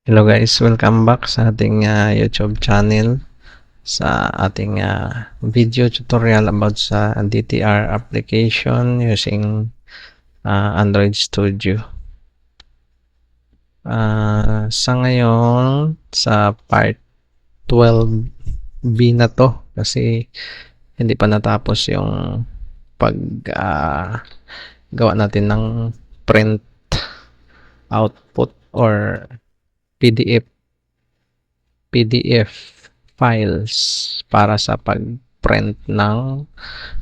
Hello guys, welcome back sa ating YouTube channel sa ating video tutorial about sa DTR application using Android Studio. Sa ngayon, sa part 12B na to kasi hindi pa natapos yung pag gawa natin ng print output or PDF files para sa pag-print ng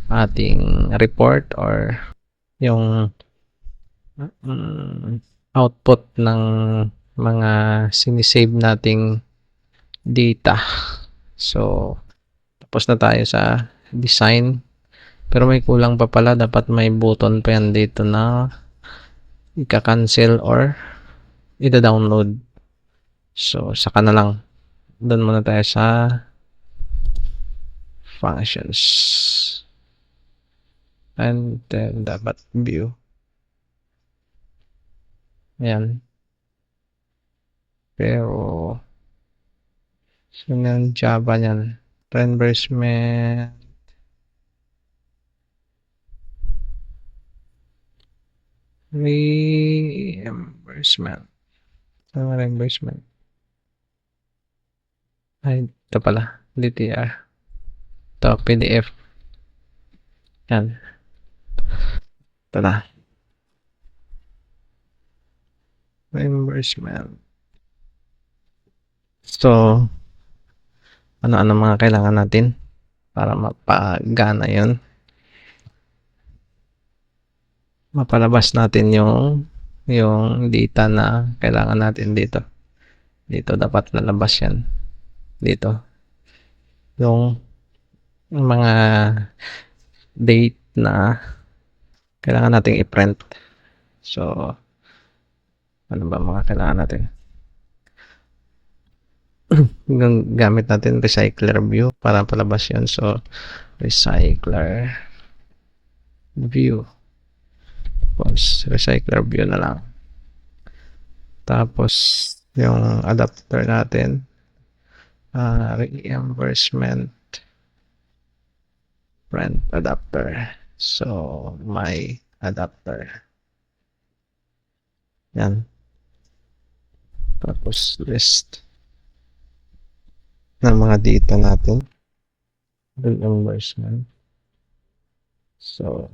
ating report or yung output ng mga sinisave nating data. So, tapos na tayo sa design. Pero may kulang pa pala. Dapat may button pa yan dito na ika-cancel or ida-download. So, saka na lang. Doon muna tayo sa functions. And then, dapat view. Ayan. Pero, yun yung Java niyan. Reimbursement. Ano reimbursement? Ay, ito pala. DTR. Ito, PDF. Yan. Ito na. Reimbursement. So, ano-ano mga kailangan natin para mapagana yun. Mapalabas natin yung data na kailangan natin dito. Dito dapat lalabas yan. Dito. Yung mga date na kailangan nating i-print. So, ano ba mga kailangan natin? Gamit natin recycler view para palabas yun. So, recycler view. Recycler view na lang. Tapos, yung adapter natin, reimbursement print adapter. So, my adapter. Yan. Tapos, list ng mga data natin. Reimbursement. So,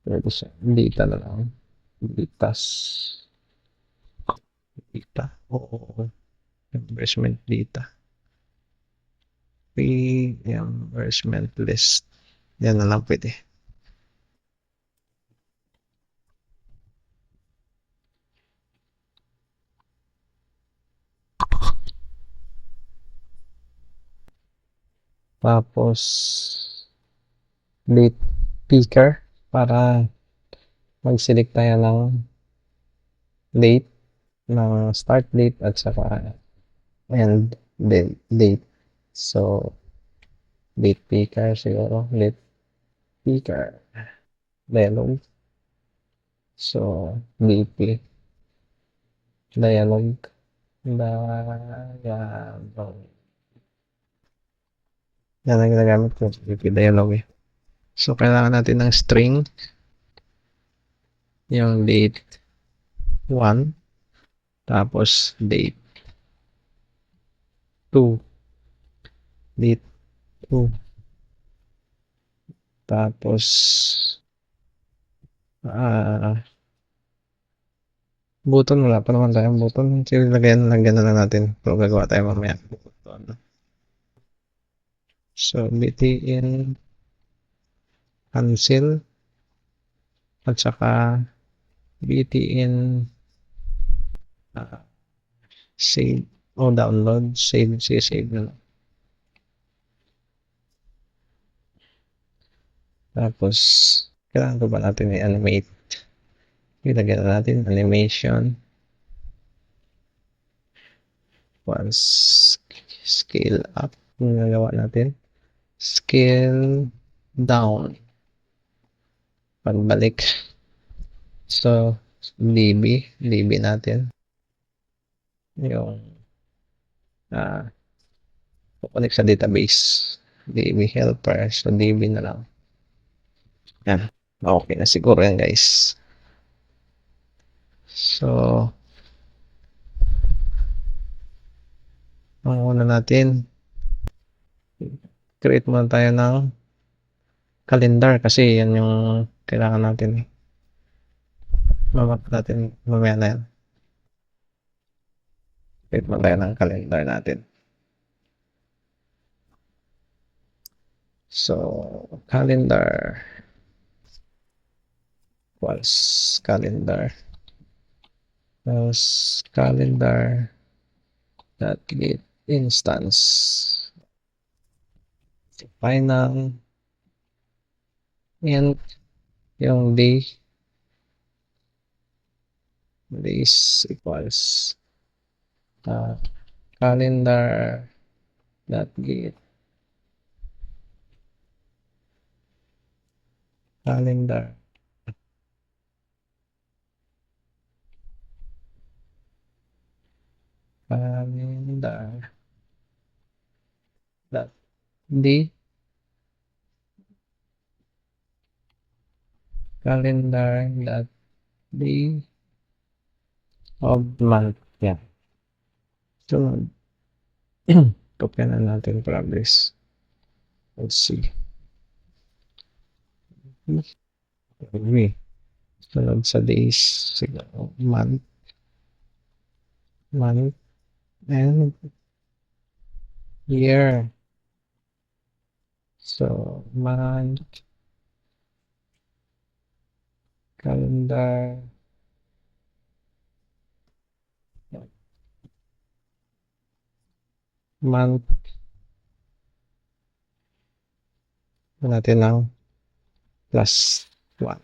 pwede siya. Data na lang. Data. Oo. Reimbursement data. Reimbursement list. Yan na lang pwede. Tapos, date picker para mag-select tayo ng date, ng start date at saka end date. So, date picker siguro. Date picker. Dialog. So, DP. Dialog. Yan ang ginagamit ko. DP dialog eh. So, kailangan natin ng string. Yung date 1. Tapos, date 2. Date 2. Tapos, button. Wala pa naman tayong button. Sige, lagyan na lang natin. Pero gagawa tayo mamaya. Button. So, btn cancel at saka btn save o download. Save na lang. Tapos, kailangan ko ba natin i-animate? Ilagyan na natin animation. Once scale up, yung nagawa natin. Scale down. Pagbalik. So, db natin. yung connect sa database. DB helper. So, DB na lang. Yan. Okay na siguro yan, guys. So, ang una natin, create muna tayo ng calendar kasi yan yung kailangan natin. Mamap natin mamaya na yan. Create muna tayo ng calendar natin. So, calendar equals calendar. Plus calendar dot get instance. Final and yung days equals calendar dot get calendar dot day calendar dot day of month. Yan. So, kopya na natin from this. Let's see. Okay. Sunod sa days, siguro, month, and year. So, month, calendar, month, natin ng plus 1.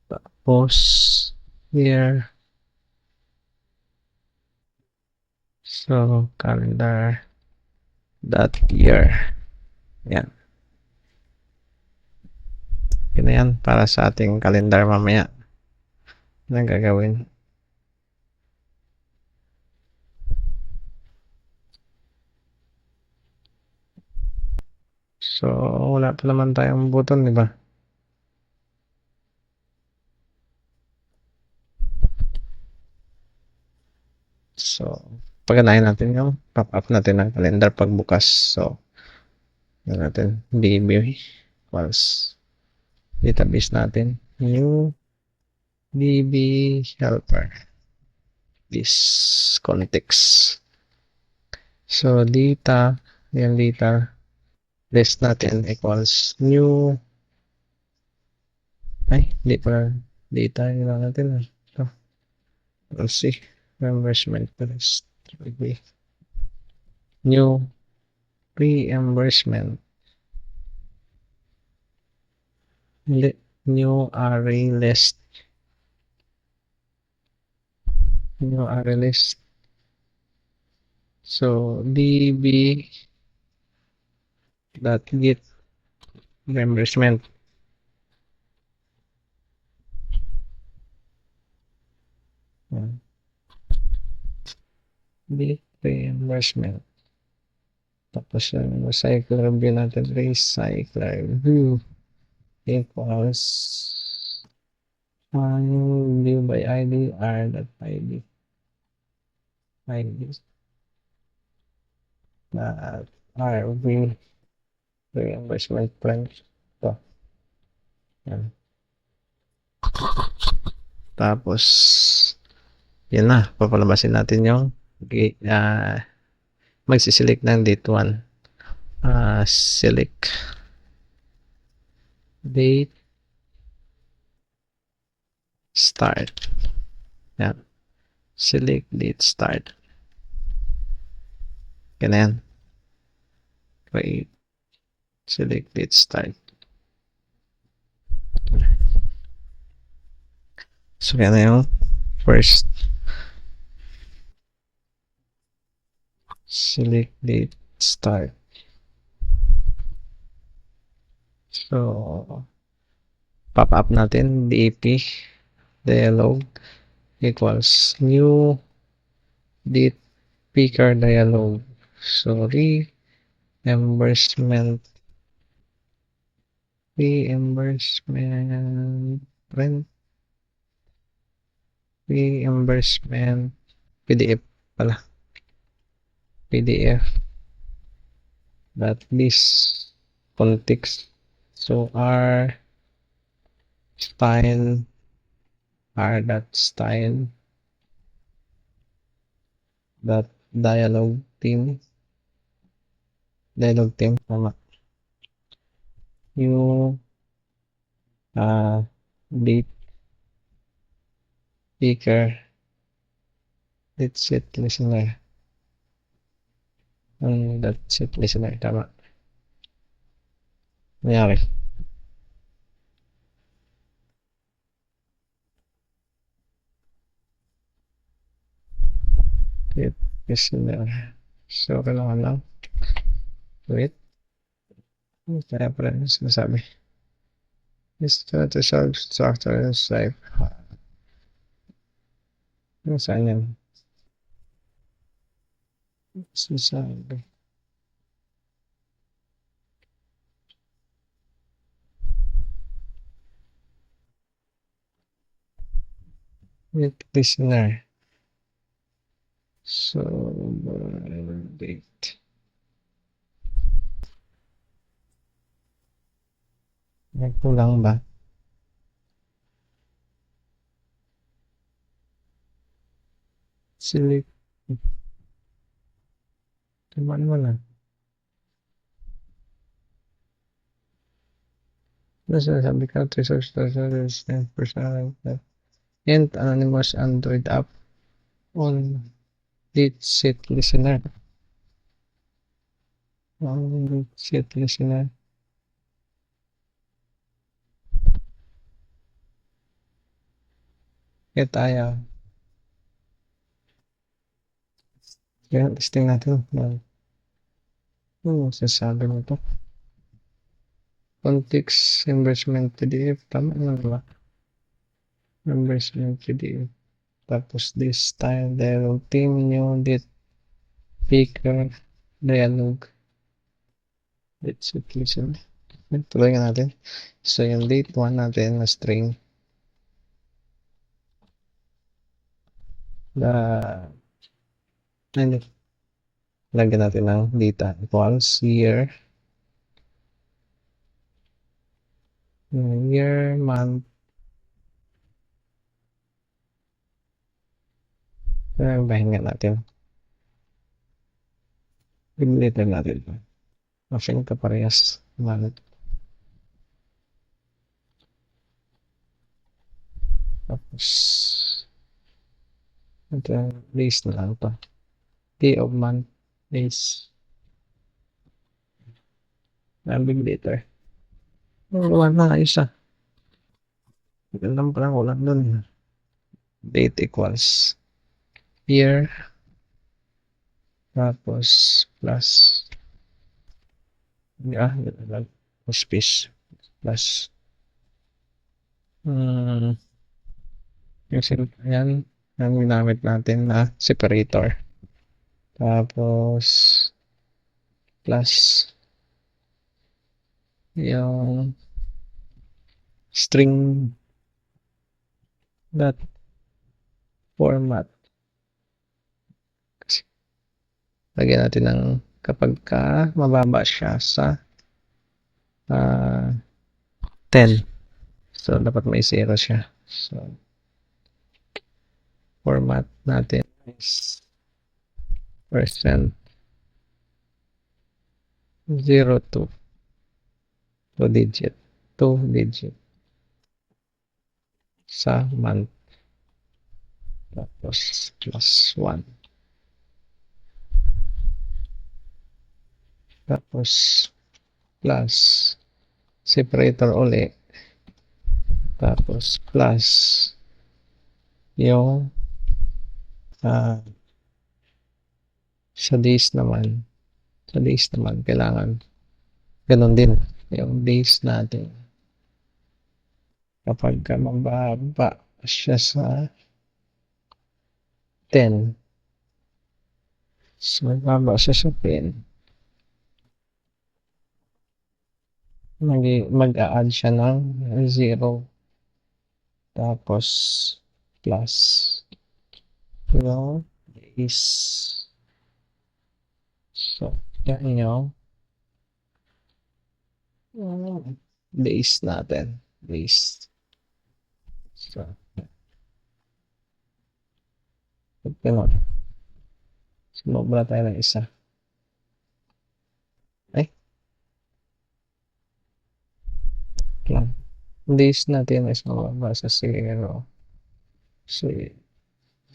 Tapos, year. So, calendar dot year. Yan. Yun na yan para sa ating calendar mamaya. Ano gagawin? So, wala pa naman tayong button, di ba? So, paganahin natin yung pop-up natin ng calendar pagbukas. So, yun natin, DB equals database natin, new DB helper, this context. So, data, yung data, list natin equals new, hindi pa data, yun lang natin. So, let's see, reimbursement list, new reimbursement, new array list, new array list. So, db dot get reimbursement. Get reimbursement. Tapos yung recycler view natin, recycler view equals view by ID, r.id. ID na RV reimbursement plan. Ito. Yan. Tapos, yan na. Papalabasin natin yung magsiselect ng date 1. Select date start. Yan. Select date start. Ganyan. Create. Select date start. So, yan na yung first. Select date start. So, pop up natin, DAP. dialog equals new date picker dialog. So reimbursement print reimbursement PDF pala. PDF that this context. So r style dot style dot dialog theme tama. Yung date picker that's it listener. That's it listener, tama. Mayari. It listener. So kailangan lang wait. Kaya pala yung sinasabi. Is to solve structure and life. Yung saan yan? Sinasabi. With listener. So, date. Nagkulang ba? Select. Tumaan mo lang. Sabi ka, resource and personal and anonymous Android app on date set listener. On date set listener. Kaya tayo. Kaya testing natin. Sasabi mo to. Context reimbursement PDF. Tama na ba? Reimbursement PDF. Tapos this style dialog theme new date picker dialog. Let's listen. Tuloy natin. So yung date 1 natin na string. Lagyan natin ng data equals year, month, bahin nga natin. Biglit na natin. Machine ka parehas. Month. Tapos ito days na lang to. Day of month, days. Big later. Wala na, ayos ah. Ganun pa lang ulan dun. Date equals year. Tapos plus. Space. Plus. Yung yan. Ang ginamit natin na separator. Tapos plus yung string dot format. Lagyan natin ng kapag ka mababa siya sa 10. So dapat may 0 siya. So format natin is percent 0 to 2 digit sa month, tapos plus 1, tapos plus separator ulit, tapos plus yung sa days naman kailangan ganun din yung days natin kapag mababa siya sa 10. So, mababa siya sa 10. Mag-a-add siya ng 0. Tapos, plus. Yung is. So, yan yung base natin. Base. So, ganun. Sumobra tayo ng isa. Ay, lang. Base natin is mababa sa 0. So,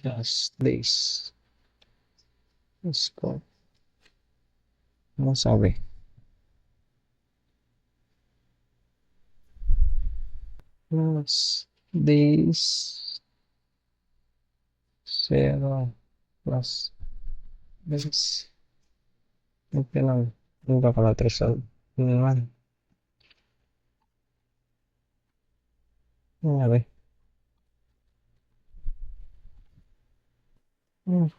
just base. Let's go. Ano sabi? Plus base 0 plus base. Okay lang. Hindi ka pala threshold. Ano naman? Ano nga ba? Hmm.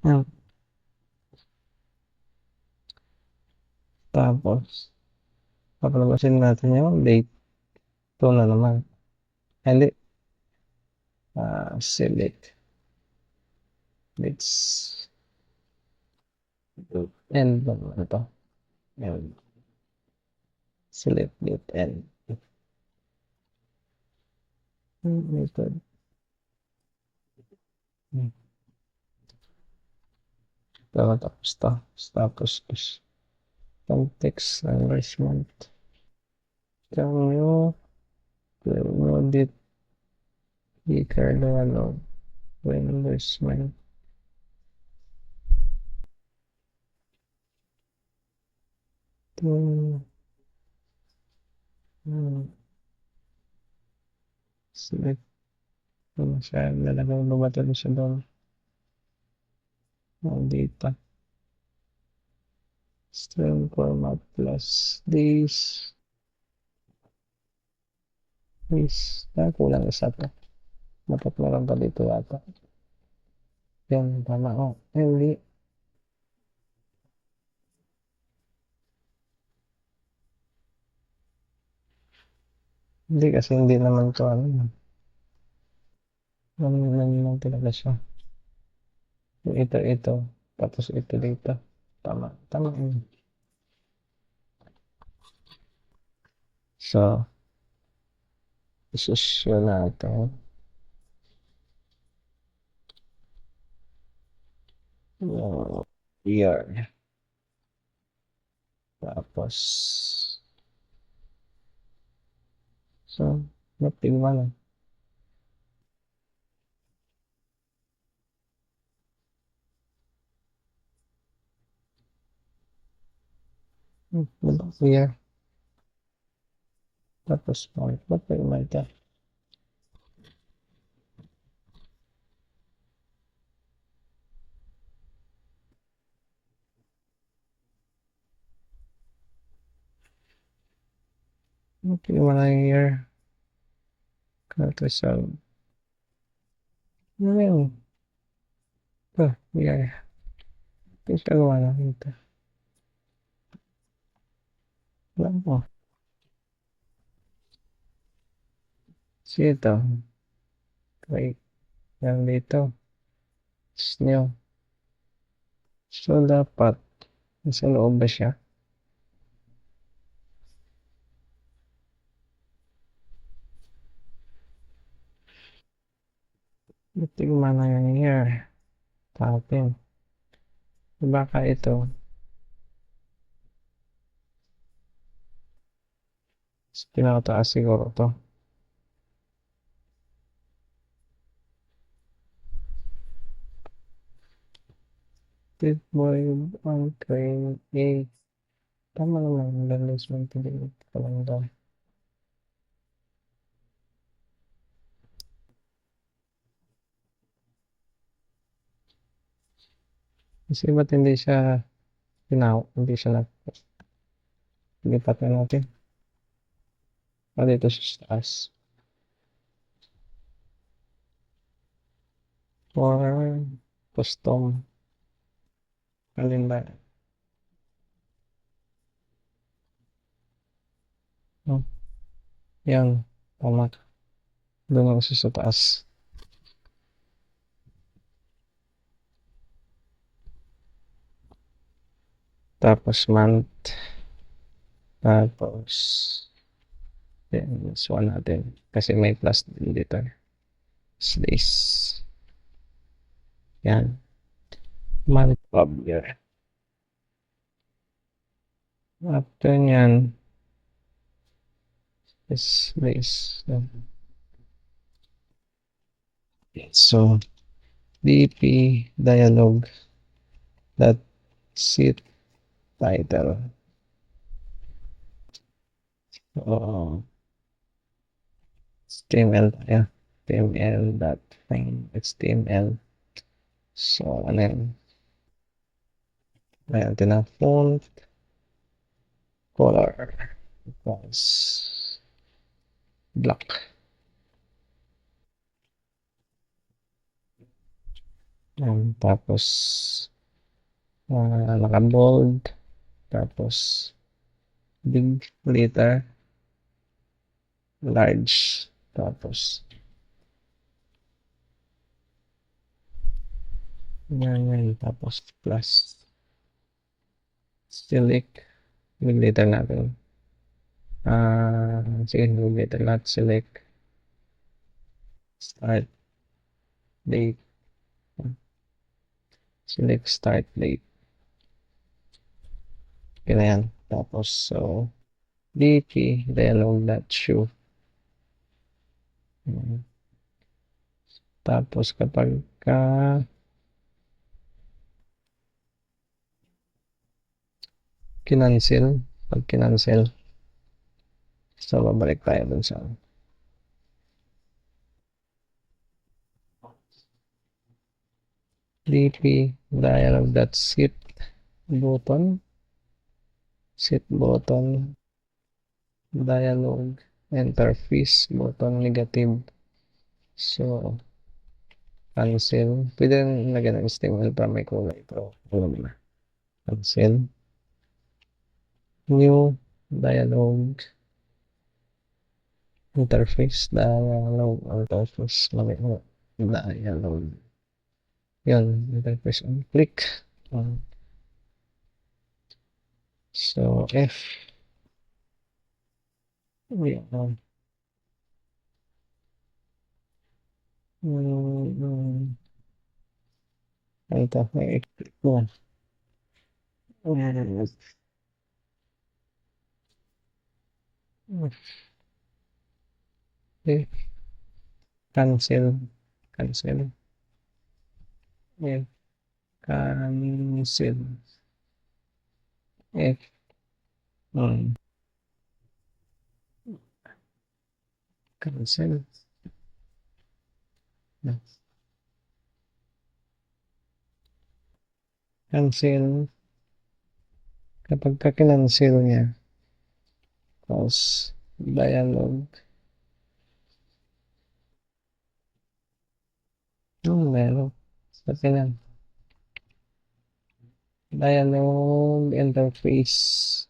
Yan. Tapos, papalabasin natin yung date. Ito na naman. Hindi. Select. Let's end naman ito. End. Select date end. Method. Tapos to. Tapos context enrichment. Cameo. Audit. Ricardo ano. Enrichment. Select. Ano siya. Lalagay mo ba ito siya doon? Ang data. String format plus this. This. Kulang isa to. Dapat meron pa dito yata. Yan, tama ko. Hindi. Hindi kasi hindi naman to ano. Ano talaga siya. Ito. Tapos ito dito. Tama yun. So, isusyo natin. Yung year. Tapos, so, natigman na. Year. Tapos, ba't kayo may ka? Natigman na yung year. Tapos, ano yun? Ito, year. Ito siya gawa na dito. Alam mo. So, ito. Try. Yan dito. It's new. So, dapat, nasa loob ba siya? Tignan na yung year. Tapin. Baka ito. Pinakataas siguro to. Good boy, ang train A. Tama naman, lalas mo ito. Palang daw. Kasi ba't hindi siya hindi siya lipat na natin. Dito sa taas. For custom. Alin ba? Oh, yan. Tama. Doon ako sa taas. Tapos month. Tapos then this one natin. Kasi may plus din dito. Days. Yan. Month of year. After nyan is days. So, DP dialogue that seat title. So, HTML tayo. HTML dot find HTML. So, ano yun? Ayan, natin na font color equals black. Tapos, naka-bold. Tapos, big letter. Large. Tapos, yan. Tapos, plus. Select. Big letter natin. Sige, big letter natin. Select. Start date. Select start date. Okay na yan. Tapos, so, DP dialog.show. Tapos, kapag kinancel, pag kinancel, so, babalik tayo dun sa DP dialog.set button, set button, dialog, interface button negative. So, cancel. Pwede rin lagyan ng HTML para may kulay. Pero, alam na. Cancel. New dialog interface. Dialog interface. Dialog. Yan. Interface on click. So, F. Yan. Ito, i-click mo. Okay. Cancel. Cancel. F. Cancel. F. Cancel. Cancel. Kapag ka-cancel niya, tapos dialog. Meron. Pati na. Dialog interface.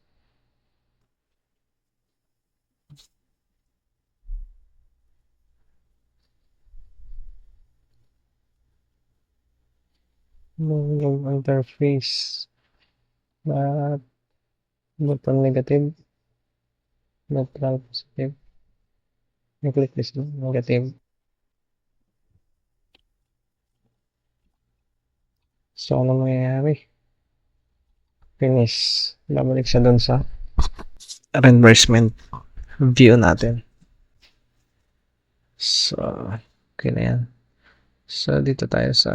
Dialog interface. Button negative. Neutral positive. I-click this negative. So, ano mangyayari? Finish. Babalik siya dun sa reimbursement view natin. So, okay na yan. So, dito tayo sa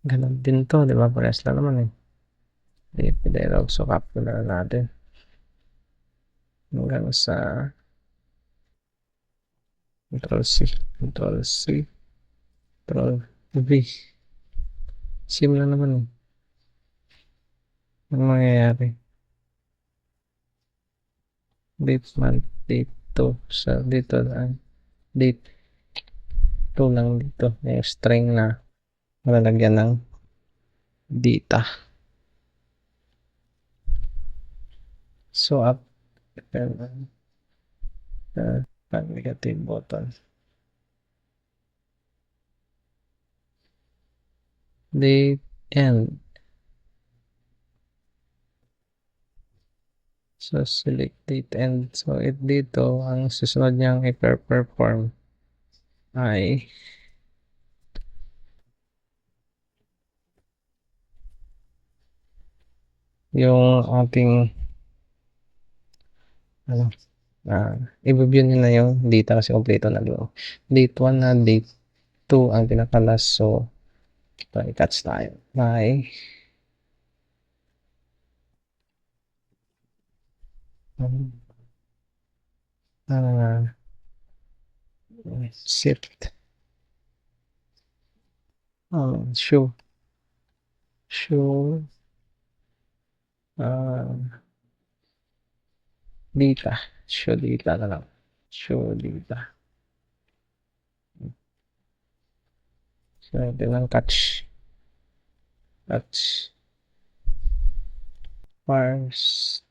ganun din to, di ba? Parehas lang naman eh. Dialog. So, capture na natin. Hanggang sa Control-C. Control-C. Control-V. Sim lang naman eh. Ano mangyayari? Date month, date 2. So, dito lang. Date 2 lang dito. Yung string na malalagyan ng data. So, up negative button. Date end. So, select date end. So, dito, ang susunod niyang i-perform ay yung ating ano, i-view nyo na yung data kasi kompleto na doon. Date 1 na date 2 ang pinaka-last. So, ito, i-catch tayo. May shift show data. Show data na lang. Show data. So, ito lang catch first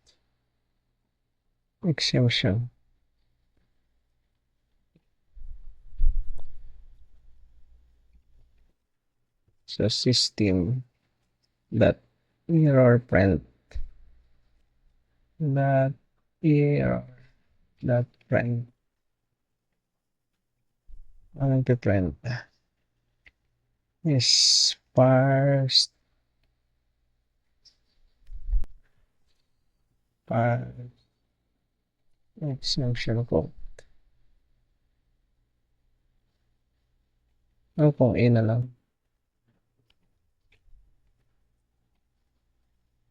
exemption. So, system that error print that error that print anong print is first exemption ko. Ano kung A na lang?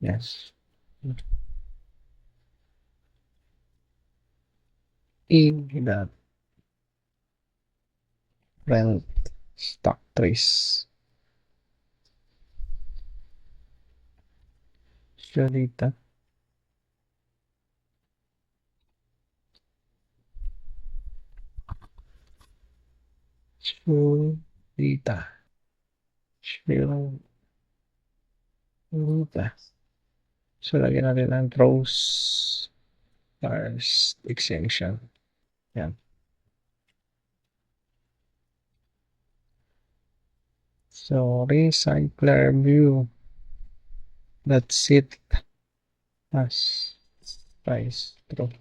Yes. A that print stock trace. Show data. Show data. Show data. So, lagyan natin ang throws first extension. Yan. So, recycler view. That's it. As price true.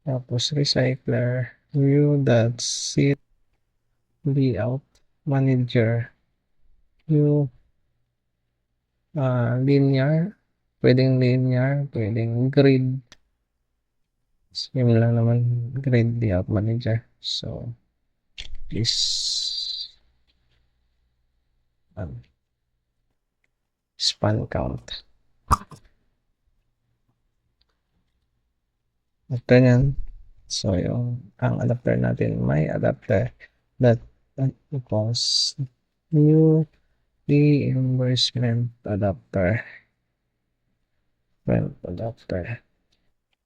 Tapos, recycler view. That's it. Layout manager. View. Linear. Pwedeng linear. Pwedeng grid. Same lang naman. Grid layout manager. So, please span count. After yan, so yung ang adapter natin, may adapter that equals new reimbursement adapter.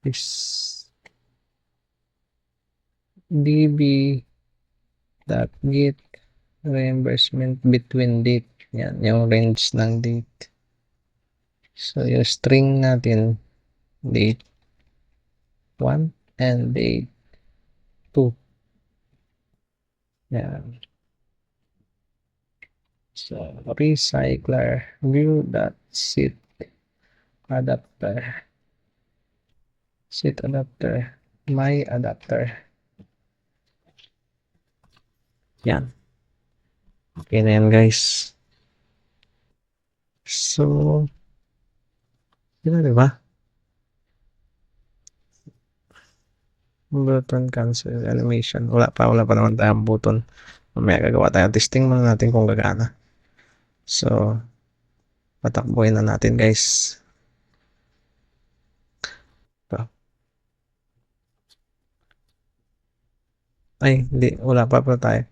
Is db that get reimbursement between date. Yan, yung range ng date. So, yung string natin, date 1 and date 2. Yan. So, recycler view that set adapter. Set adapter. My adapter. Yan. Okay na yan, guys. So, yun na, diba? Button cancel animation. Wala pa naman tayong button. Mamaya gagawa tayo. Testing muna natin kung gagana. So, patakbuhin na natin, guys. So, ay, hindi. Wala pa tayo.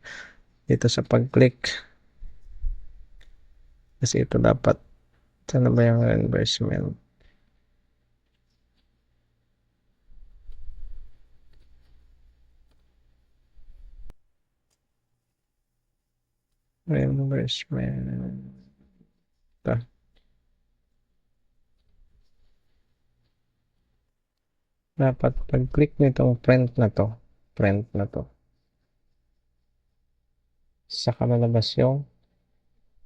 Dito sa pag-click. Kasi ito dapat. Sana ba yung reimbursement? reimbursement. Ito. Dapat pag-click nitong print na to, saka lalabas yung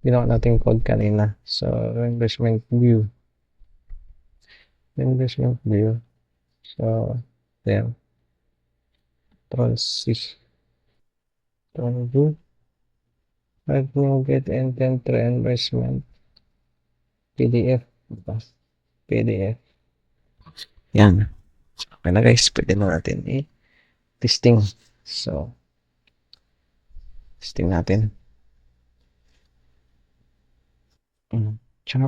ginawa nating code kanina. So, reimbursement view. So, there. Control-C. Control-V. Let me get intent reimbursement. PDF. PDF. Yan. Okay na guys, pwede na natin i-testing. So, testing natin. Tsaka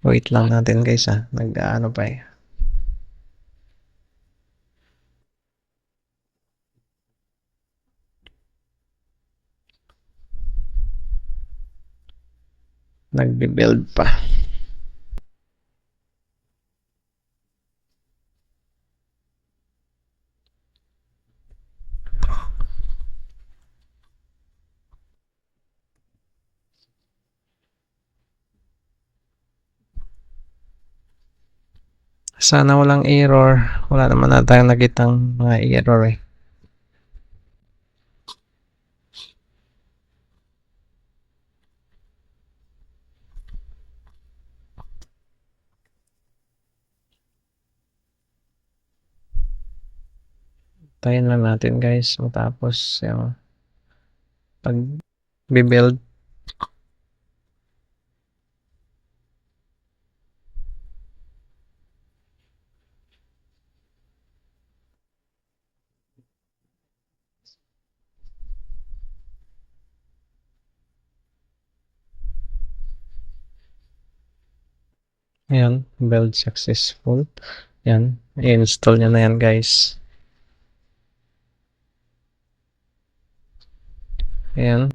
wait lang natin guys ha. Nag-ano pa eh. Nagbe-build pa. Sana walang error. Wala naman na tayong nakitang mga error eh. Tayin lang natin guys. Matapos yung pag-build. Ayan, build successful. Yan, i-install nyo na yan guys. Ayan,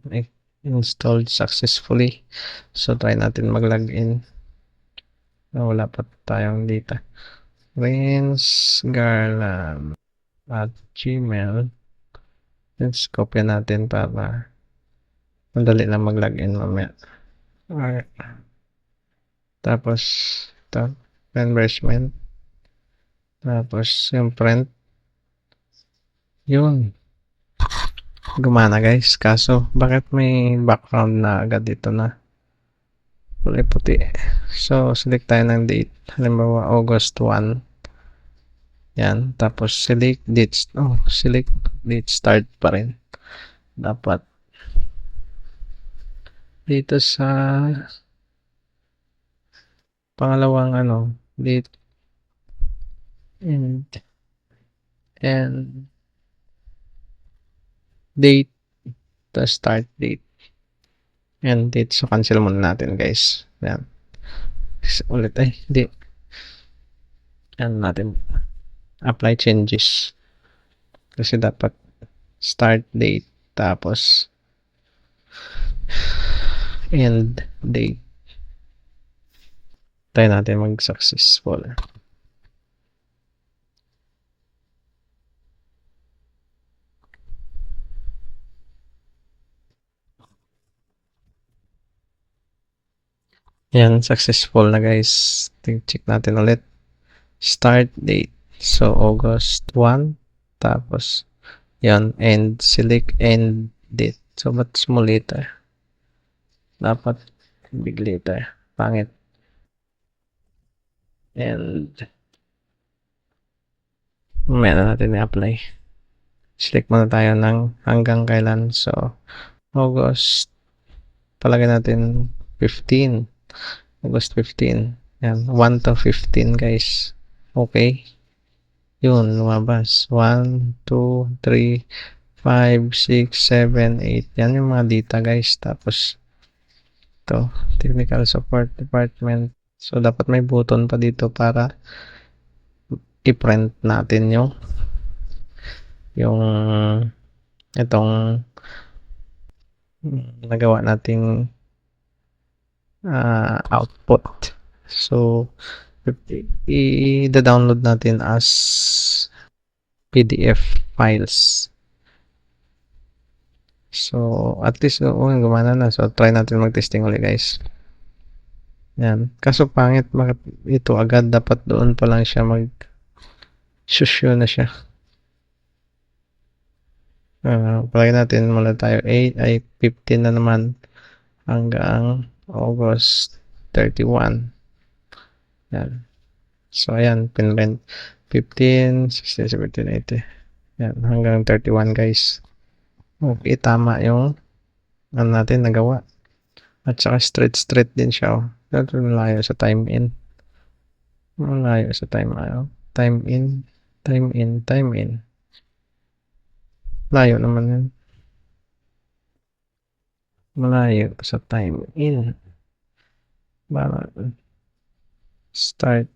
installed successfully. So, try natin mag-login. Wala pa tayong data. rinsgarlam at gmail. Let's copy natin para madali lang mag-login mamaya. Alright. Tapos, ito, reimbursement. Tapos, yung print. Yun. Gumana guys. Kaso, bakit may background na agad dito na kulay puti? So, select tayo ng date. Halimbawa, August 1. Yan. Tapos, select date. Select date start pa rin. Dapat. Dito sa pangalawang date and date to start date and date. So cancel muna natin guys. Yan. Ulit date. Yan natin. Apply changes. Kasi dapat start date tapos end date. Try natin mag-successful. Yan, successful na guys. Check natin ulit. Start date. So, August 1. Tapos, yan, end. Select end date. So, but small letter. Dapat big letter. Pangit. And mamaya na natin i-apply. Select muna tayo ng hanggang kailan. So, August. Palagay natin 15. August 15. Yan. 1 to 15 guys. Okay. Yun. Lumabas. 1, 2, 3, 5, 6, 7, 8. Yan yung mga data guys. Tapos, ito. Technical Support Department. So, dapat may button pa dito para i-print natin yung itong nagawa nating output. So, i-download natin as PDF files. So, at least gumana na. So, try natin mag-testing ulit guys. Yan. Kaso pangit, bakit ito agad dapat doon pa lang siya shusyo na siya. Palagay natin mula tayo 8 ay 15 na naman hanggang August 31. Yan. So, ayan, pinrent 15, 16, 17, 18. Yan, hanggang 31 guys. Okay, tama yung ano natin nagawa. At saka straight din siya. Pero malayo sa time in. Malayo sa time out. Time in. Time in. Time in. Layo naman yun. Malayo sa time in. Para start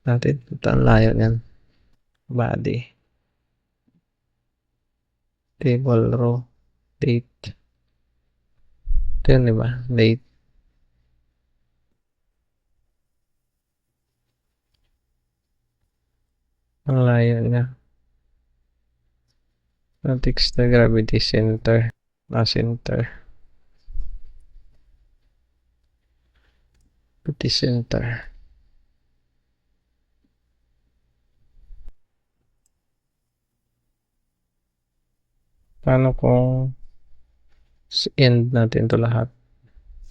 natin. Ito ang layo niyan. Body. Table row. Date. Ito yun, diba? Date. Ang layo niya. Text the gravity center. Center. Gravity center. Paano kung end natin to lahat?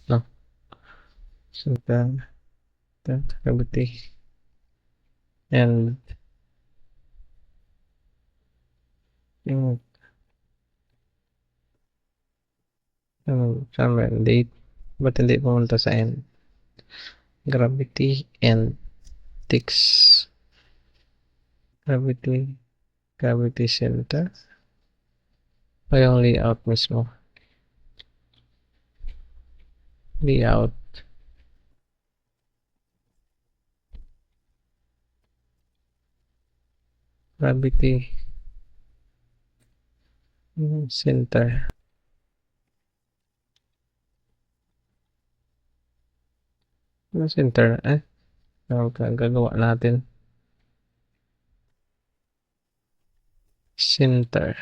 No? Center. Gravity. And yung saan date? Ba't hindi pumunta sa end? Gravity and text. Gravity center. O yung layout mismo. Layout. Gravity center. Ano center? Gagawa natin. Center.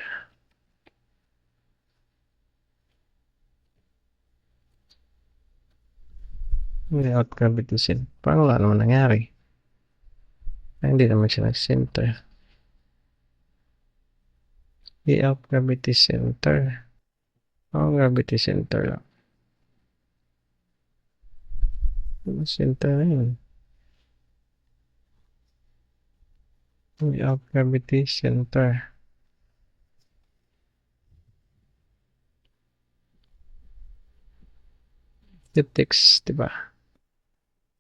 Layout gravity center. Parang wala naman nangyari. Hindi naman siya nag-center. Layout gravity center. Gravity center lang. Center na yun. Layout gravity center. The text, diba?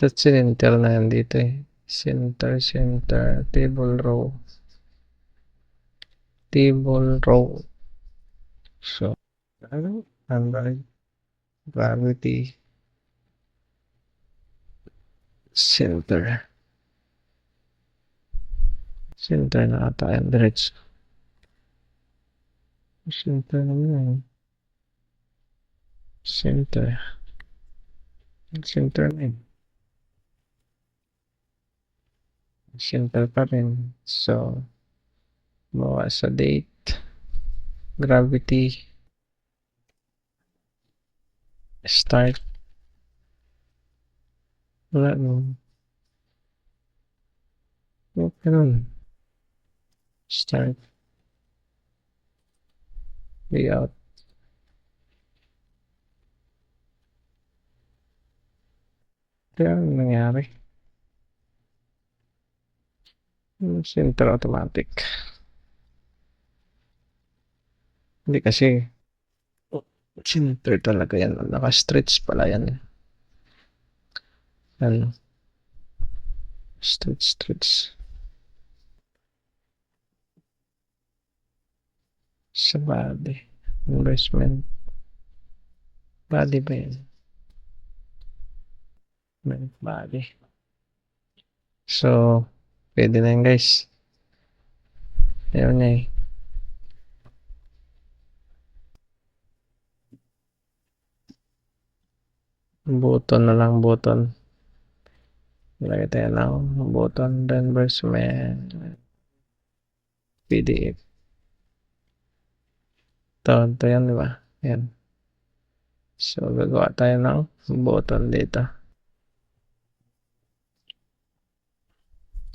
That's center na yan dito eh. Center, table row. So, Android gravity center. Center na ata yan, diretso. Center na yan. Center na yun. Center pa rin. So, bawa sa date. Gravity. Start. Wala nung. Ganun. Start. Layout. Kaya ano nangyari? Center automatic. Hindi kasi center talaga yan. Naka-stretch pala yan. Yan. Stretch. Sa body. Investment. Body ba yan? Body. So, pwede na yun guys. Ayun na eh. Button na lang, button. Lagay tayo lang, button, reimbursement, PDF. Ito yan, di ba? Yan. So, gagawa tayo ng button dito.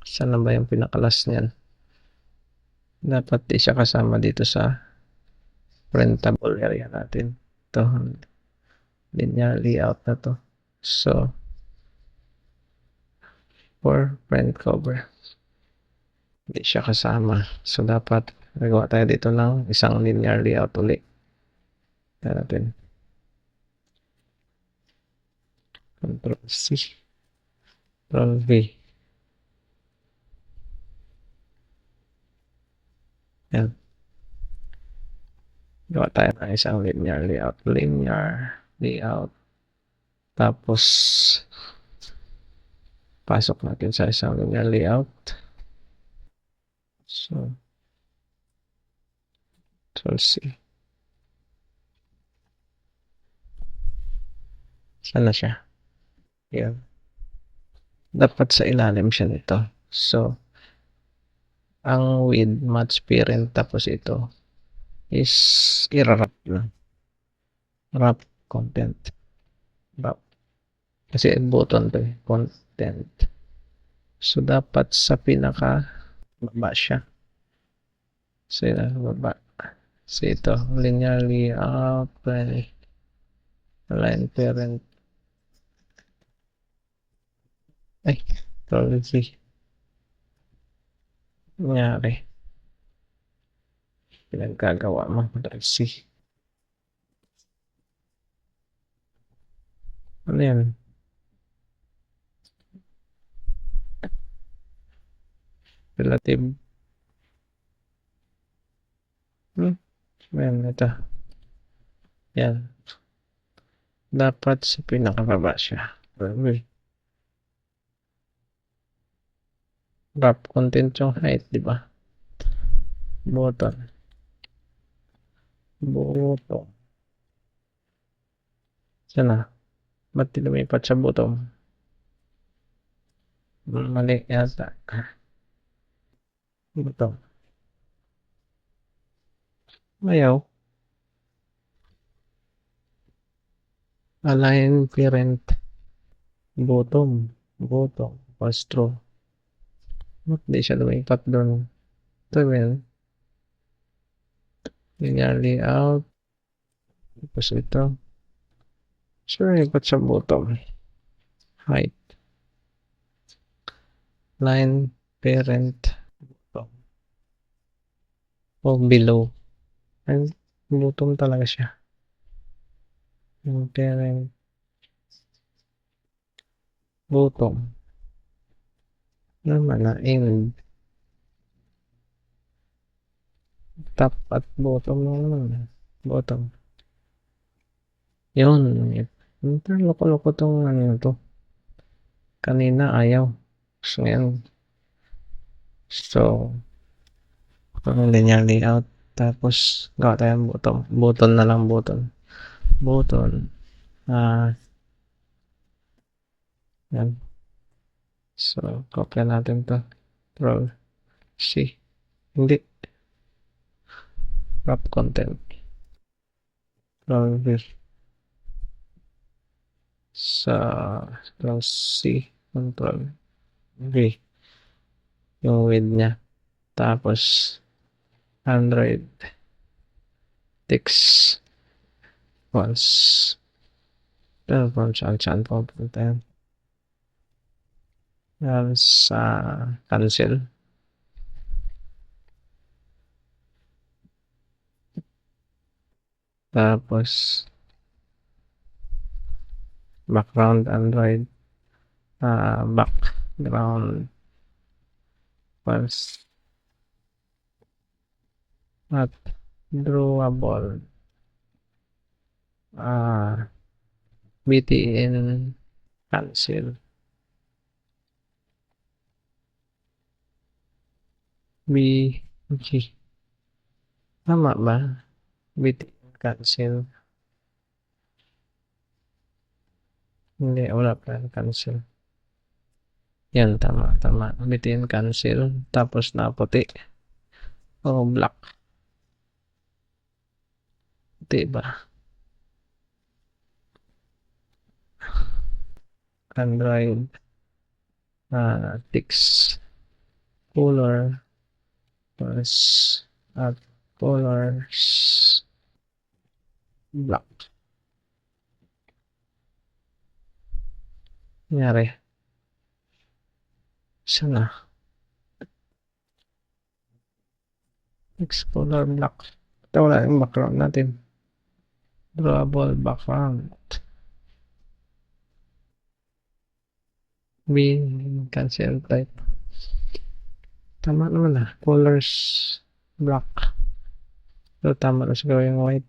Saan na ba yung pinakalas niyan? Dapat di siya kasama dito sa printable area natin. Ito, linear layout na to. So, for print cover, hindi siya kasama. So, dapat gagawa tayo dito ng isang linear layout ulit. Ito natin. Control C. Control V. Yan. Gawa tayo ng isang linear layout. Linear layout. Tapos, pasok natin sa isang linear layout. So, Control C. Saan na siya? Yan. Dapat sa ilalim siya nito. So, ang width match parent tapos ito is i-wrap lang. Wrap content. Wrap. Kasi button to eh. Content. So, dapat sa pinaka baba siya. So, baba. So, ito. Linear layout. Align parent. Ay. Control V. Nangyari. Pinagkagawa mo. Control C. Ano yan? Relative. Ayan, ito. Yan. Dapat sa pinakababa siya. Wrap content yung height, di ba? Button. Button. Saan na? Ba't di lumipat sa button? Mali yata. Button. Ayaw. Align parent. Bottom. Bottom. Pastro. Ba't di siya lumipat doon? Ito yun. Linear layout. Tapos ito. So, lumipat sa bottom. Height. Line parent. Bottom. O below. Ay, bottom talaga siya. Yung parent. Bottom. Naman na end. Top at bottom naman. Bottom. Yun. Loko-loko tong ano to. Kanina ayaw. So, yan. So, linear layout. Tapos, gawa tayo ng button. Button na lang, button. Button. Yan. So, kopya natin to. Control C. Hindi. Wrap content. Control V. Sa Control C. Control V. Yung width niya. Tapos, Android text once. Pero from saan po punta yan. Sa cancel. Tapos, background Android. Background was not drawable. BTN cancel. BG. Tama ba? BTN cancel. Hindi, wala pa cancel. Yan, tama. BTN cancel. Tapos na puti. O black. Diba? Android, text color plus at colors black. Nangyari. Isa na. Text color black. Ito wala yung background natin. Drawable background. Cancel type. Tama naman na. Colors black. So, tama na siguro yung white.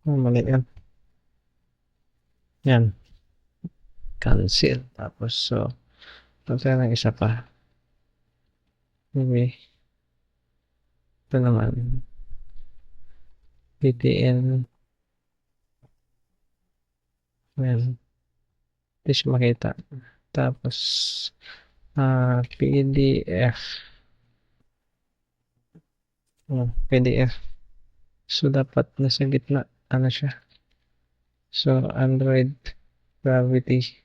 Mali yan. Yan. Cancel. Tapos, so, tapos ng isa pa. Maybe, ito naman. PTN. Yan. Hindi siya makita. Tapos, PDF. PDF. So, dapat nasa gitna. Ano siya? So, Android Gravity.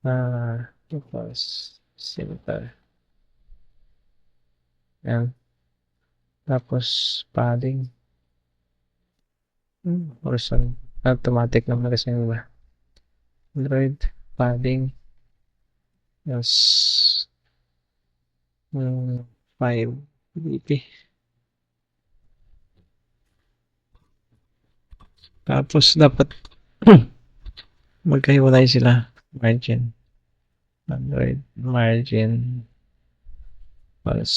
Tapos, simple. Yan. Tapos, padding. Horizontal. Automatic naman kasi yung iba. Android padding. Yes. 5 dp. Tapos, dapat magkahiwalay sila. Margin. Android margin plus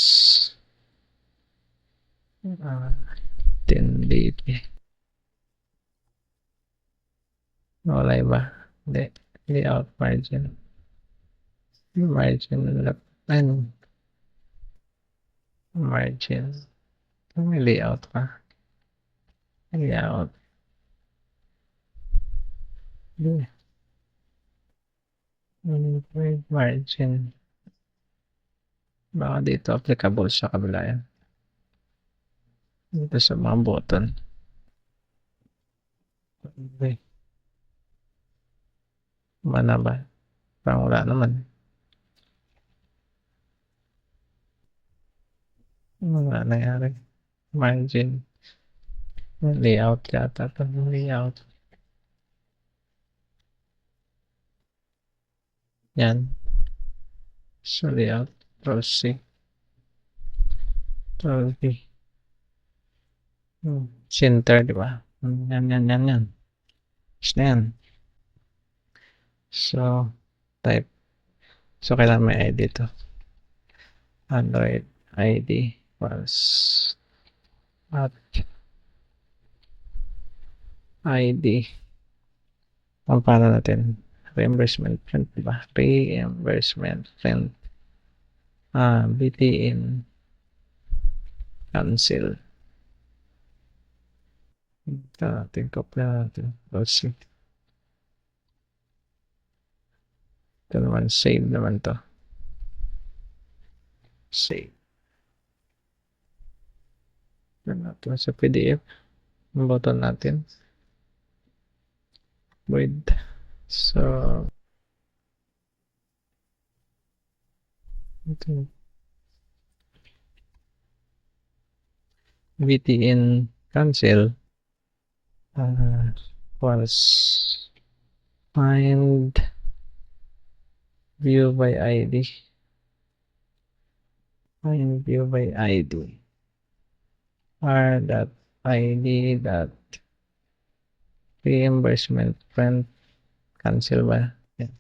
10 dp. Wala ba? Hindi. Layout margin. Margin. Ano? Margin. May layout pa. Layout. Margin. Baka dito applicable sa kabila yan. Dito sa mga button. Okay. Mana ba? Parang wala naman. Wala nangyari. Margin. Layout yata. Layout. Yan. So, layout. Proceed. Center, di ba? Yan. Gusto na yan. So, type. So, kailangan may ID to. Android ID was at ID. Paano natin? Reimbursement print, diba? Reimbursement print. BTN cancel. Ito natin, kopya natin. Let's see. Ito naman, save naman to. Save. Ito natin sa PDF. Ang button natin. Void. So, ito. VTN cancel was find view by ID. Find view by ID. R.ID. Reimbursement print cancel ba? Yeah.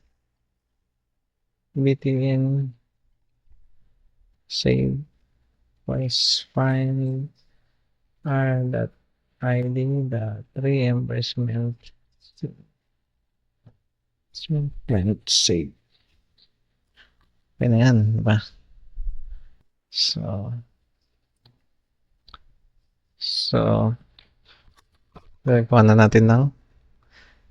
VTN save was find R.ID. Reimbursement print save. Kaya yan, diba? So, gagawa na natin ng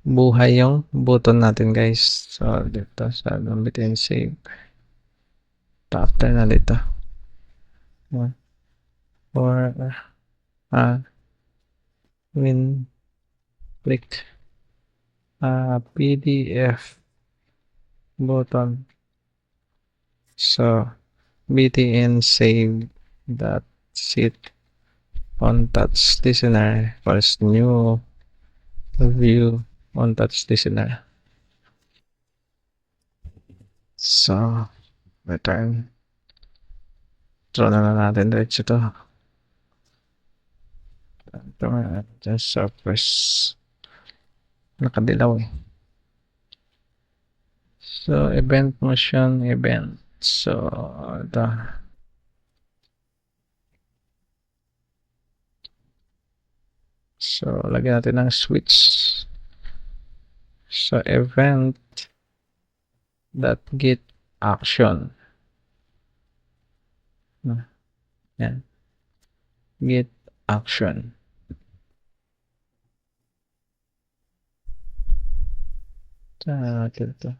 buhay yung button natin, guys. So, dito sa VTN save. After na dito. or when click PDF button. So btn save that sit on touch listener equals new view on touch listener. So return. Draw na natin diretso to. Ito nga, just press. Nakadilaw eh. So, event motion, event. So, ito. So, lagyan natin ng switch. So, event that get action. Yan. Get action. Ito.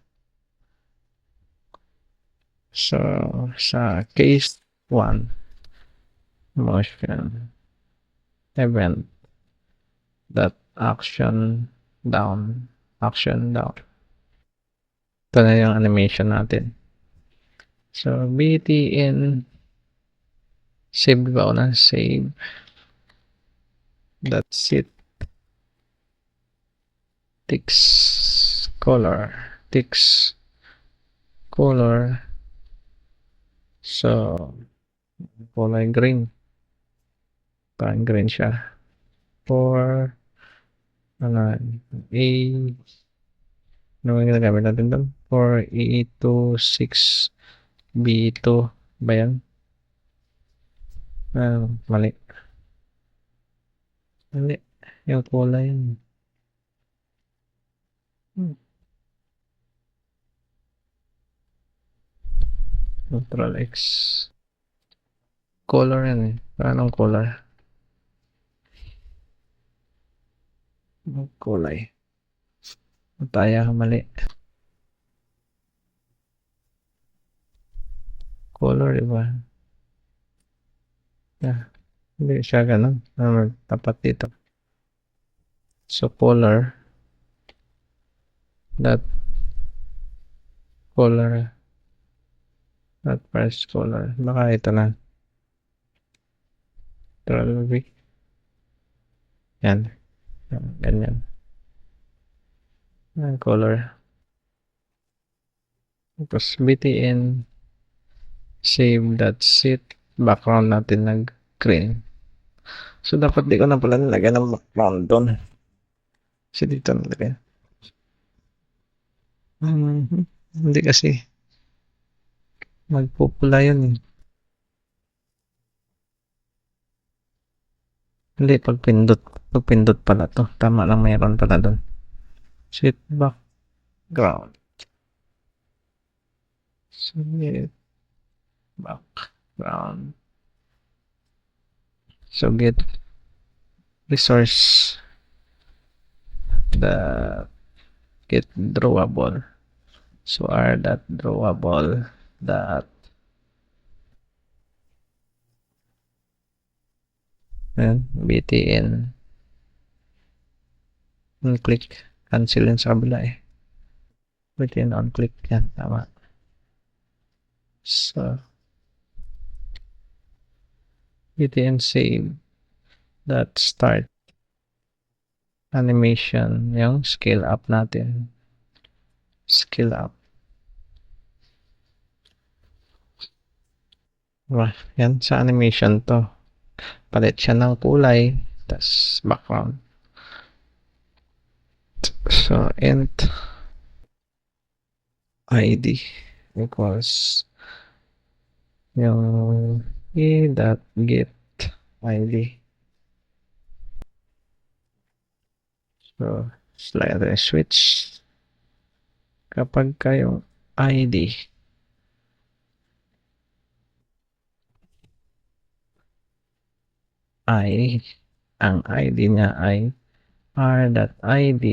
So, sa case 1, motion, event, that action down. Ito na yung animation natin. So, btn save ba ako na? Save. That's it. Text color. So, kulay green. Parang green siya. For, ano yung ginagamit natin doon? For E26B2 ba yan? Mali. Yung kulay yun. Control X. Color yan eh. Anong color? Kulay. Taya ka mali. Color, diba? Hindi siya ganun. Tapat dito. So, color. That first color. Baka ito na. Control V. Yan. Ganyan. Color. Tapos btn save that sit background natin nag-green. So, dapat di ko na pala nilagyan ng background doon. Kasi dito nilagyan. Hindi kasi magpupula yun eh. Hindi, pagpindot pala to. Tama lang, mayroon pala doon. Sit background. Sit background. So, get resource that get drawable. So, drawable that btn on-click cancel yun sa kabila eh. Btn on-click yan, tama. So, btn save that start animation yung scale up natin. Scale up. Yan sa animation to. Palit siya ng kulay, tas background. So, int id equals yung e.get id. So, slide natin switch. Kapag kayong id ang id niya ay r.id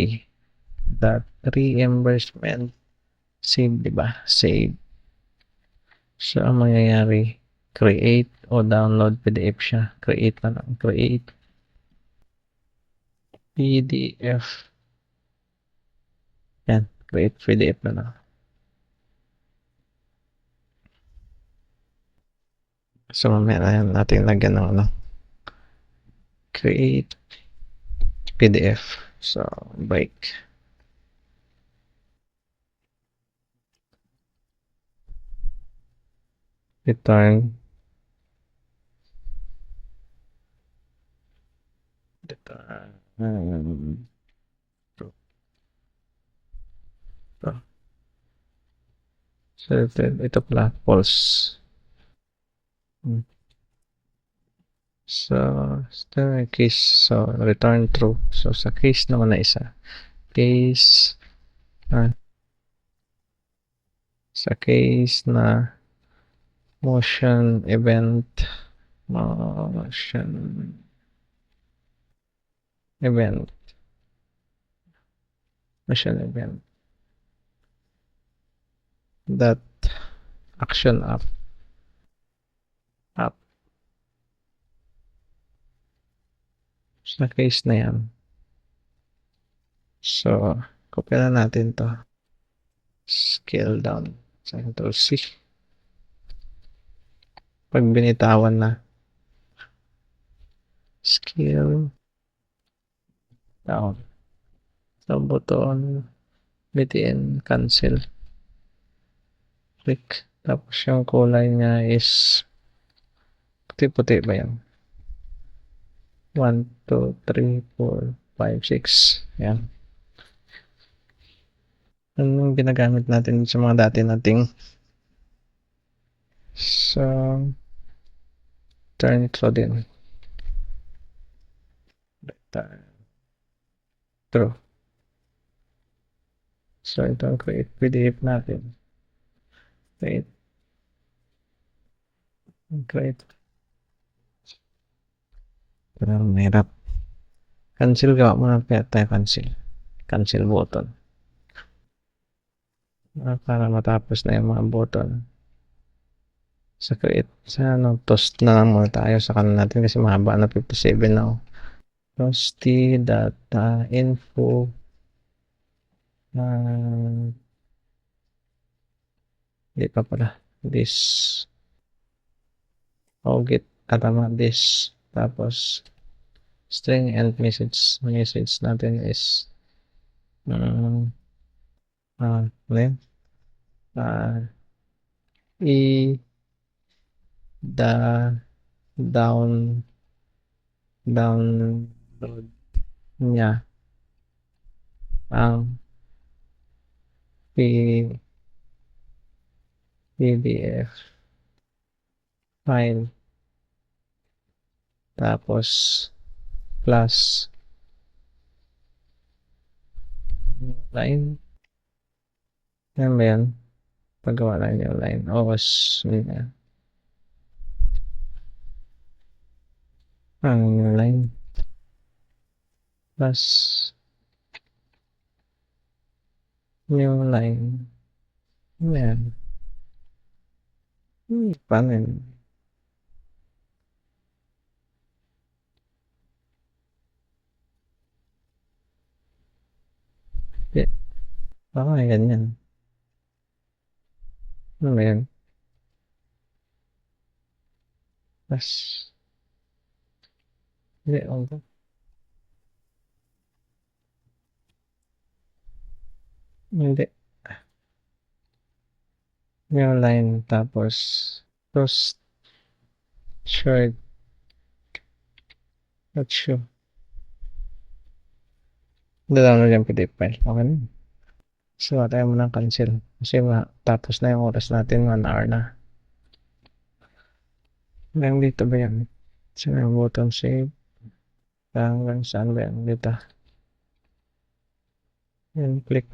reimbursement save, diba? Save. So, ang mangyayari create o download PDF siya. Create na lang. Create PDF. Yan. Create PDF na lang. So, mamaya na yan natin lagyan ng ano. Create PDF. So, break. Return. Return. So, ito pala, false. So, still case, so, return true. So, sa case naman na isa. Case, sa case na motion event that action up sa case na yan. So, kopya na natin to, scale down sa Ctrl C. Pag binitawan na, scale down. So, button, bitiin, cancel. Click. Tapos yung kulay niya is puti-puti ba yan? 1, 2, 3, 4, 5, 6. Yan. Ano yung ginagamit natin sa mga dati nating turn true din. True. So, ito ang create PDF natin. Create. Pero mahirap. Cancel, gawa mo na tayo cancel. Cancel button. Para matapos na yung mga button. Sa create, sa toast na lang muna tayo sa kanan natin kasi mahaba na 57 na. Toasty data info hindi pa pala this this tapos string and message natin is download niya ang PDF file tapos plus line. Yan ba yan? Paggawa lang yung line. Ang line plus new line. Yan. Paano yun? Baka ganyan. Ano ba yan? Plus hindi new line tapos short not sure download yung PDF file. Okay na. So, tayo muna cancel kasi tapos na yung oras natin, 1 hour na. Hanggang dito ba yan? So, yung button save hanggang saan ba yan? Dito and click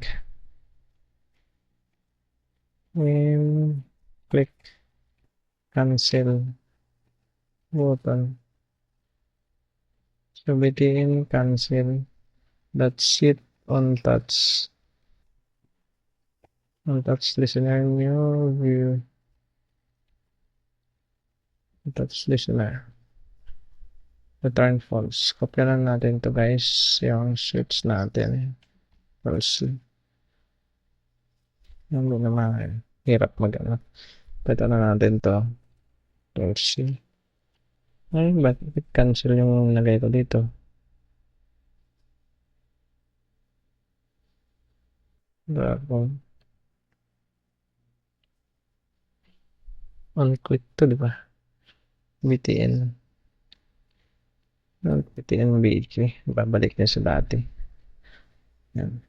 cancel button. So, bitiin cancel. That's it on touch listener new view. Touch listener. Return false. Kopya lang natin to guys. Yung switch natin. False. Yung naman. Hirap mag-ano. Pwede na natin to. False. Ay, ba't cancel yung nagay ko dito? Dragon. On quit to, di ba? BTN. BTN BG. Babalik niya sa dati. Yan.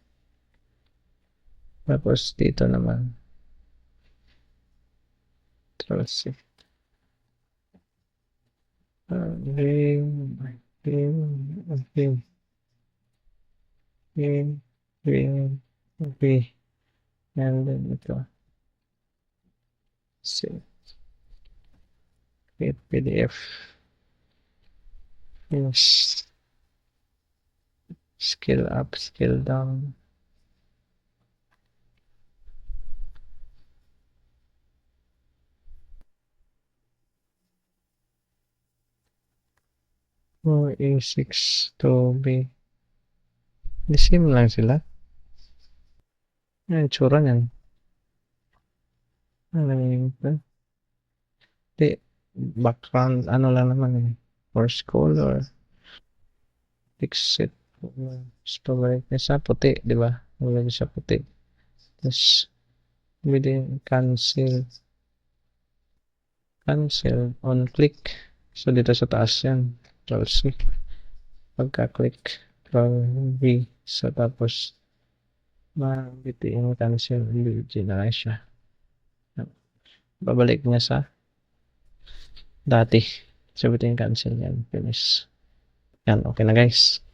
Tapos dito naman. False. Game. Game. Game. Game. Okay. And then ito. Save. Create PDF. Yes. Skill up, skill down. Oh, A6 to B. The same lang sila. Ano tsura niyan? Ano yung di, background, ano lang naman eh. Force color. Fix it. Pabalik niya sa puti, di ba? Pabalik sa puti. Tapos, within cancel. Cancel. On click. So, dito sa taas yan. Control C. Pagka-click. Control V. So, tapos, mabitiin cancel. BG na lang siya. Babalik niya sa dati. So, bitiin cancel yan. Finish. Yan. Okay na guys.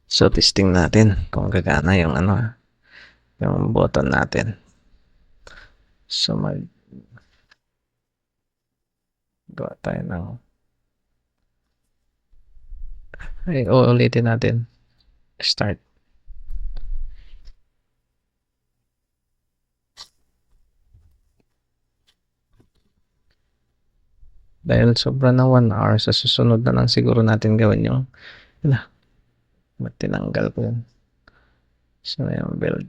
So, testing natin kung gagana yung ano, yung button natin. So, gawa tayo ng ay, uulitin natin. Start. Dahil sobra na 1 hour, sa susunod na lang siguro natin gawin yung ba't tinanggal ko yun. So, yung build.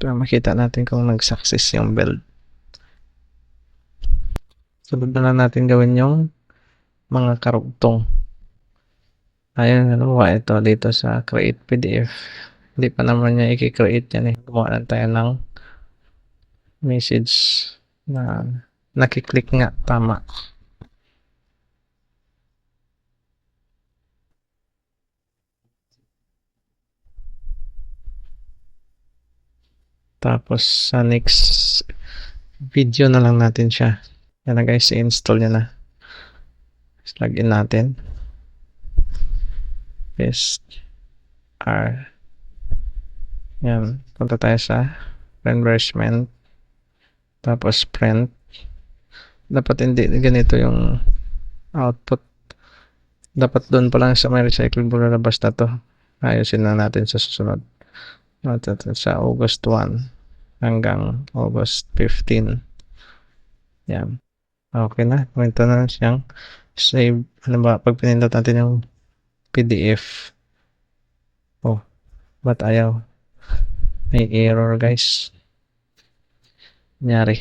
Para makita natin kung nag-success yung build. Sunod na lang natin gawin yung mga karugtong. Ayun, halimbawa ito dito sa create PDF. Hindi pa naman niya i-create yan eh. Gumawa lang tayo ng message na nakiklik nga tama. Tapos sa next video na lang natin siya. Yan na guys, i-install nyo na. Login natin. Paste R. Yan. Punta tayo sa reimbursement. Tapos print. Dapat hindi ganito yung output. Dapat doon pa lang sa may recyclable lalabas na to. Ayusin na natin sa susunod. Sa August 1 hanggang August 15. Yan. Okay na. Ito na siyang save. Ano ba? Pag pinindot natin yung PDF. Oh. Ba't ayaw? May error guys. Nangyari.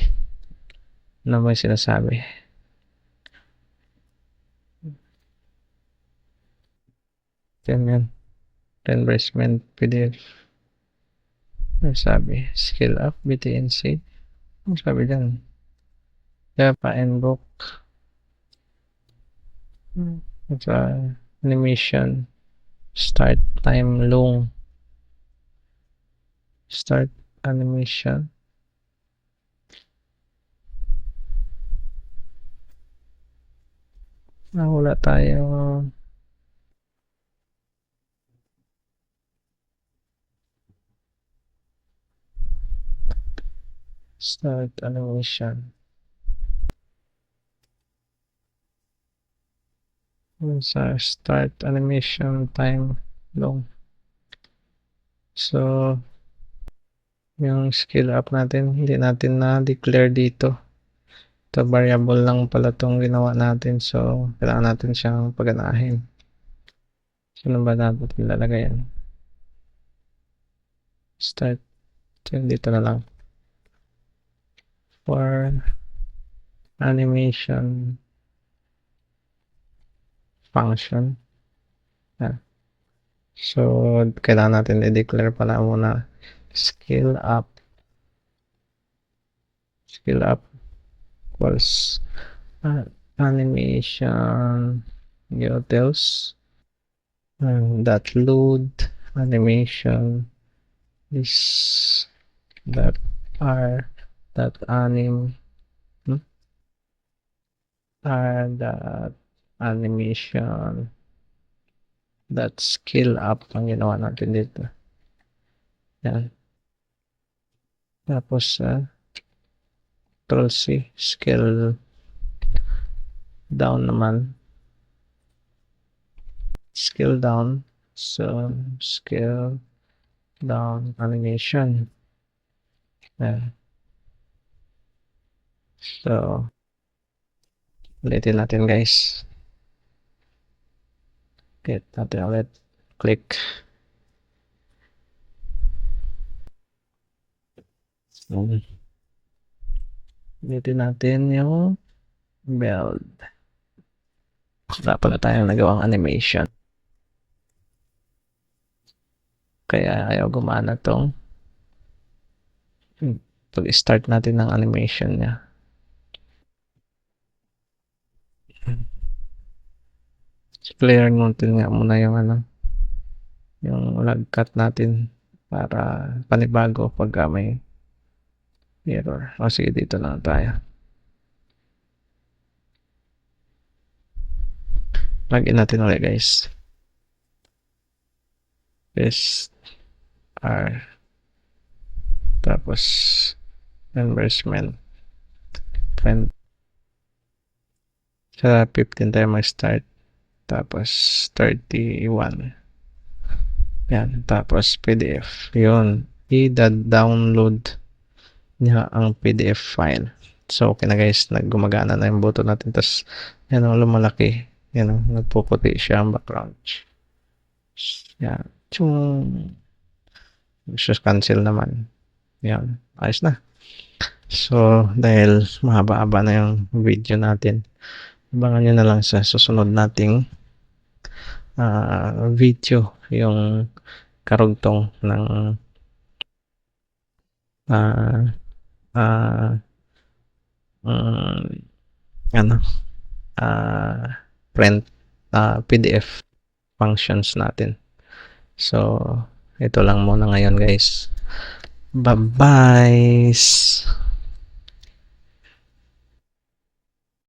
Ano ba yung sinasabi? Yan. Reimbursement PDF. Ano sabi? Skill up, BTNC. Ano sabi dyan? Kaya pa-inbook. Animation. Start time long. Start animation. Wala tayo. Start animation. Sa start animation time long. So, yung skill up natin, hindi natin na-declare dito. Ito, variable lang pala itong ginawa natin. So, kailangan natin siyang paganahin. Saan ba natin ilalagay yan? Start. Dito na lang. For animation function. Yan. So, kailangan natin i-declare pala muna skill up equals animation utils dot load animation is dot r dot anim r dot animation dot skill up ang ginawa natin dito. Yan. Tapos Control C, scale down naman. Scale down. So, scale down animation. Yan. So, ulitin natin guys. Get natin ulit. Click. Ulitin natin yung build. Wala pala tayong nagawang animation. Kaya ayaw gumana tong pag-start natin ng animation niya. Clear natin nga muna yung yung lag cut natin para panibago pag may error. O sige, dito lang tayo. Login natin ulit guys. Paste R. Tapos reimbursement. Sa 15 tayo mag-start. Tapos 31. Yan. Tapos PDF. Yun. I-download niya ang PDF file. So, okay na guys. Gumagana na yung button natin. Tapos, yan o, lumalaki. Yan o, nagpuputi siya ang background. Yan. Just cancel naman. Yan. Ayos na. So, dahil mahaba-haba na yung video natin, abangan nyo na lang sa susunod nating video yung karugtong ng print PDF functions natin. So, ito lang muna ngayon guys. Bye-bye!